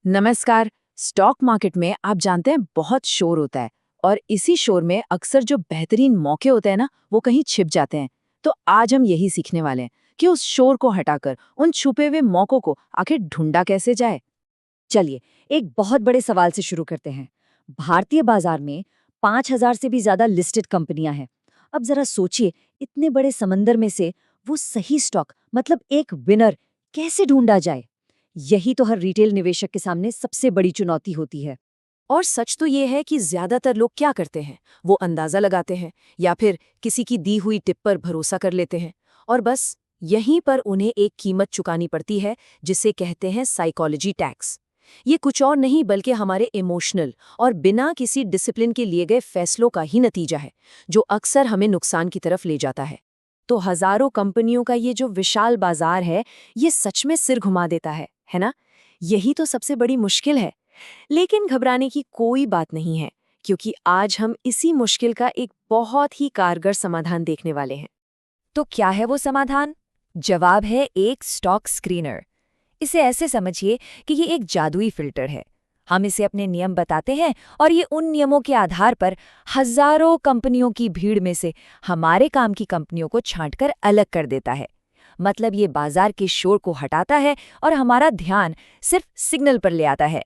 नमस्कार। Stock market में आप जानते हैं बहुत शोर होता है और इसी शोर में अक्सर जो बेहतरीन मौके होते हैं ना वो कहीं छिप जाते हैं। तो आज हम यही सीखने वाले हैं कि उस शोर को हटाकर उन छुपे हुए मौकों को आखिर ढूंढा कैसे जाए। चलिए, एक बहुत बड़े सवाल से शुरू करते हैं। भारतीय बाजार में 5,000 से भी ज्यादा लिस्टेड कंपनियां हैं। अब जरा सोचिए, इतने बड़े समंदर में से वो सही स्टॉक मतलब एक विनर कैसे ढूंढा जाए? यही तो हर रिटेल निवेशक के सामने सबसे बड़ी चुनौती होती है। और सच तो ये है कि ज्यादातर लोग क्या करते हैं, वो अंदाजा लगाते हैं या फिर किसी की दी हुई टिप पर भरोसा कर लेते हैं। और बस यहीं पर उन्हें एक कीमत चुकानी पड़ती है, जिसे कहते हैं साइकोलॉजी टैक्स। ये कुछ और नहीं बल्कि हमारे इमोशनल और बिना किसी डिसिप्लिन के लिए गए फैसलों का ही नतीजा है, जो अक्सर हमें नुकसान की तरफ ले जाता है। तो हजारों कंपनियों का ये जो विशाल बाजार है, ये सच में सिर घुमा देता है ना? यही तो सबसे बड़ी मुश्किल है। लेकिन घबराने की कोई बात नहीं है, क्योंकि आज हम इसी मुश्किल का एक बहुत ही कारगर समाधान देखने वाले हैं। तो क्या है वो समाधान? जवाब है एक स्टॉक स्क्रीनर। इसे ऐसे समझिए कि ये एक जादुई फिल्टर है। हम इसे अपने नियम बताते हैं और ये उन नियमों के आधार पर हजारों कंपनियों की भीड़ में से हमारे काम की कंपनियों को छांटकर अलग कर देता है। मतलब ये बाजार के शोर को हटाता है और हमारा ध्यान सिर्फ सिग्नल पर ले आता है।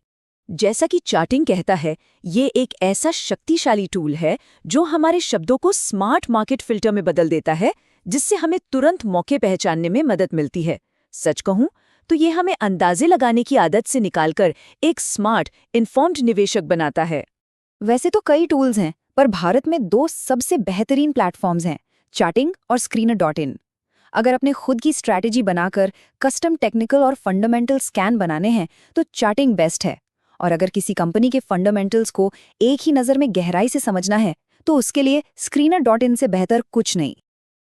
जैसा कि चार्टिंग कहता है, ये एक ऐसा शक्तिशाली टूल है जो हमारे शब्दों को स्मार्ट मार्केट फिल्टर में बदल देता है, जिससे हमें तुरंत मौके पहचानने में मदद मिलती है। सच कहूं तो ये हमें अंदाजे लगाने की आदत से निकालकर एक स्मार्ट, इन्फॉर्म्ड निवेशक बनाता है। वैसे तो कई टूल्स हैं, पर भारत में दो सबसे बेहतरीन प्लेटफॉर्म्स हैं, चार्टिंग और Screener.in। अगर अपने खुद की स्ट्रैटेजी बनाकर कस्टम टेक्निकल और फंडामेंटल स्कैन बनाने हैं तो चार्टिंग बेस्ट है। और अगर किसी कंपनी के फंडामेंटल्स को एक ही नज़र में गहराई से समझना है तो उसके लिए Screener.in से बेहतर कुछ नहीं।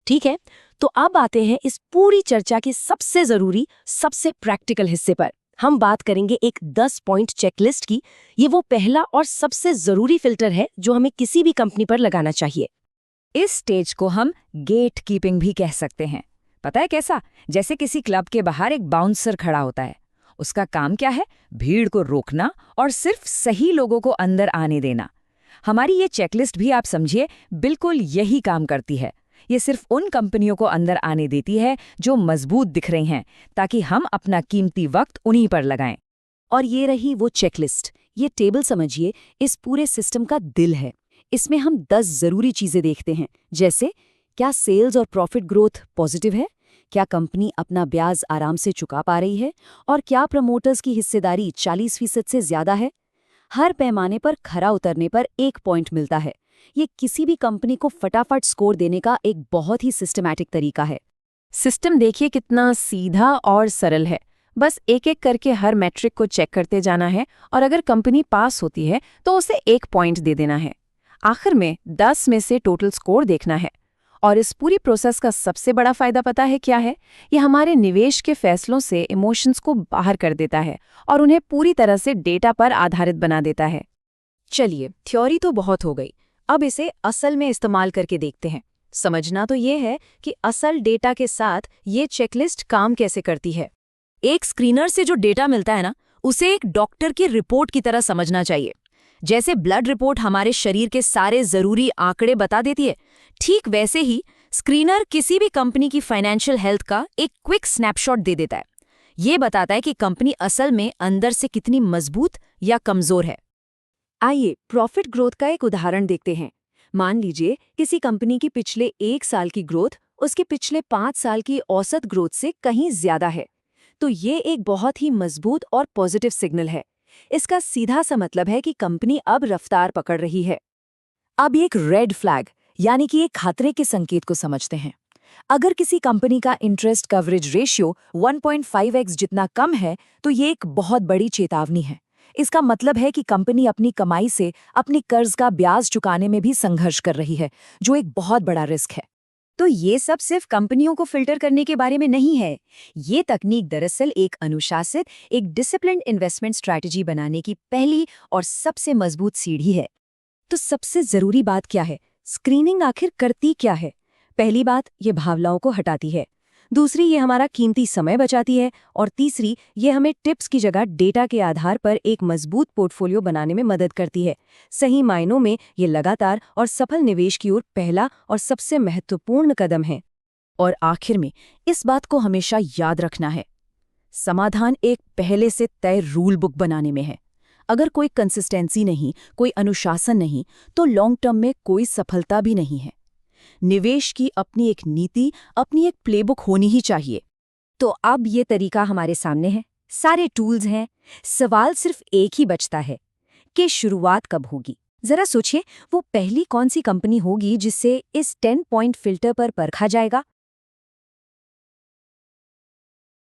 ठीक है, तो अब आते हैं इस पूरी चर्चा के सबसे जरूरी, सबसे प्रैक्टिकल हिस्से पर। हम बात करेंगे एक 10 पॉइंट चेकलिस्ट की। ये वो पहला और सबसे जरूरी फिल्टर है जो हमें किसी भी कंपनी पर लगाना चाहिए। इस स्टेज को हम गेट कीपिंग भी कह सकते हैं। पता है कैसा? जैसे किसी क्लब के बाहर एक बाउंसर खड़ा होता है। उसका काम क्या है? भीड़ को रोकना और सिर्फ सही लोगों को अंदर आने देना। हमारी ये चेकलिस्ट भी आप समझिए बिल्कुल यही काम करती है। ये सिर्फ उन कंपनियों को अंदर आने देती है जो मजबूत दिख रही हैं, ताकि हम अपना कीमती वक्त उन्हीं पर लगाएं। और ये रही वो चेकलिस्ट। ये टेबल समझिए इस पूरे सिस्टम का दिल है। इसमें हम 10 जरूरी चीजें देखते हैं, जैसे क्या सेल्स और प्रॉफिट ग्रोथ पॉजिटिव है, क्या कंपनी अपना ब्याज आराम से चुका पा रही है, और क्या प्रमोटर्स की हिस्सेदारी 40% से ज्यादा है। हर पैमाने पर खरा उतरने पर 1 पॉइंट मिलता है। ये किसी भी कंपनी को फटाफट स्कोर देने का एक बहुत ही सिस्टमैटिक तरीका है। सिस्टम देखिए कितना सीधा और सरल है। बस एक एक करके हर मैट्रिक को चेक करते जाना है और अगर कंपनी पास होती है तो उसे 1 पॉइंट दे देना है। आखिर में 10 में से टोटल स्कोर देखना है। और इस पूरी प्रोसेस का सबसे बड़ा फायदा पता है क्या है? ये हमारे निवेश के फैसलों से इमोशंस को बाहर कर देता है और उन्हें पूरी तरह से डेटा पर आधारित बना देता है। चलिए, थ्योरी तो बहुत हो गई। अब इसे असल में इस्तेमाल करके देखते हैं। समझना तो ये है कि असल डेटा के साथ ये चेकलिस्ट काम कैसे करती है। एक स्क्रीनर से जो डेटा मिलता है ना, उसे एक डॉक्टर की रिपोर्ट की तरह समझना चाहिए। जैसे ब्लड रिपोर्ट हमारे शरीर के सारे जरूरी आंकड़े बता देती है, ठीक वैसे ही स्क्रीनर किसी भी कंपनी की फाइनेंशियल हेल्थ का एक क्विक स्नैपशॉट दे देता है। ये बताता है कि कंपनी असल में अंदर से कितनी मजबूत या कमजोर है। आइए प्रॉफिट ग्रोथ का एक उदाहरण देखते हैं। मान लीजिए किसी कंपनी की पिछले 1 साल की ग्रोथ उसके पिछले 5 साल की औसत ग्रोथ से कहीं ज्यादा है, तो ये एक बहुत ही मजबूत और पॉजिटिव सिग्नल है। इसका सीधा सा मतलब है कि कंपनी अब रफ्तार पकड़ रही है। अब एक रेड फ्लैग यानी कि एक खतरे के संकेत को समझते हैं। अगर किसी कंपनी का इंटरेस्ट कवरेज रेशियो 1.5x जितना कम है, तो ये एक बहुत बड़ी चेतावनी है। इसका मतलब है कि कंपनी अपनी कमाई से अपनी कर्ज का ब्याज चुकाने में भी संघर्ष कर रही है, जो एक बहुत बड़ा रिस्क है। तो ये सब सिर्फ कंपनियों को फिल्टर करने के बारे में नहीं है। ये तकनीक दरअसल एक अनुशासित, एक डिसिप्लिन्ड इन्वेस्टमेंट स्ट्रैटेजी बनाने की पहली और सबसे मजबूत सीढ़ी है। तो सबसे जरूरी बात क्या है? स्क्रीनिंग आखिर करती क्या है? पहली बात, ये भावनाओं को हटाती है। दूसरी, ये हमारा कीमती समय बचाती है, और तीसरी, ये हमें टिप्स की जगह डेटा के आधार पर एक मजबूत पोर्टफोलियो बनाने में मदद करती है। सही मायनों में ये लगातार और सफल निवेश की ओर पहला और सबसे महत्वपूर्ण कदम है। और आखिर में इस बात को हमेशा याद रखना है, समाधान एक पहले से तय रूल बुक बनाने में है। अगर कोई कंसिस्टेंसी नहीं, कोई अनुशासन नहीं, तो लॉन्ग टर्म में कोई सफलता भी नहीं है। निवेश की अपनी एक नीति, अपनी एक प्लेबुक होनी ही चाहिए। तो अब ये तरीका हमारे सामने है, सारे टूल्स हैं, सवाल सिर्फ एक ही बचता है कि शुरुआत कब होगी। जरा सोचिए, वो पहली कौन सी कंपनी होगी जिससे इस 10 पॉइंट फिल्टर पर परखा जाएगा?